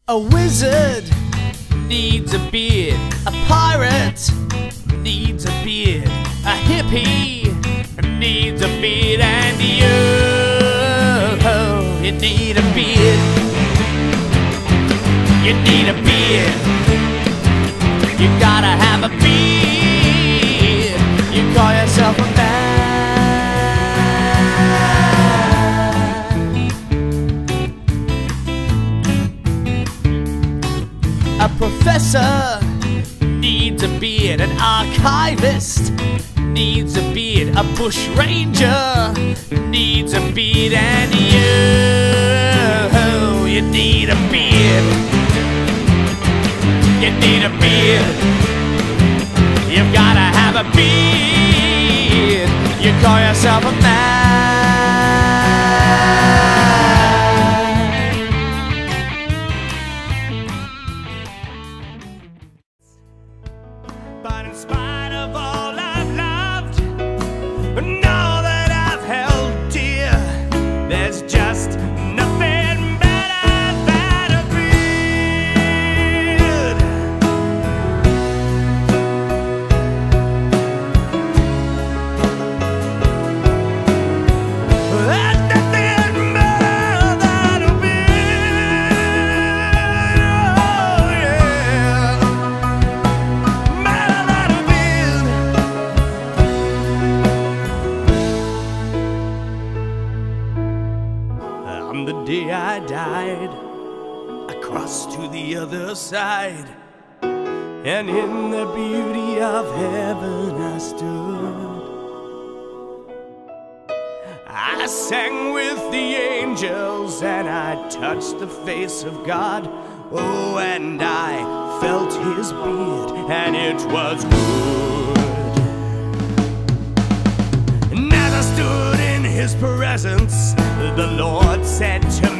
A wizard needs a beard. A pirate needs a beard. A hippie needs a beard. And you need a beard. You need a beard. You gotta have a beard. You call yourself a man. A professor needs a beard. An archivist needs a beard. A bush ranger needs a beard. And you need a beard. You need a beard. You've gotta have a beard. You call yourself a man. But in spite of all I've loved and all that I've held dear, there's just nothing better than a beard. There's nothing better than a beard. Oh yeah. On the day I died, I crossed to the other side, and in the beauty of heaven I stood. I sang with the angels and I touched the face of God. Oh, and I felt his beard and it was good. And as I stood in his presence, the Lord said to me,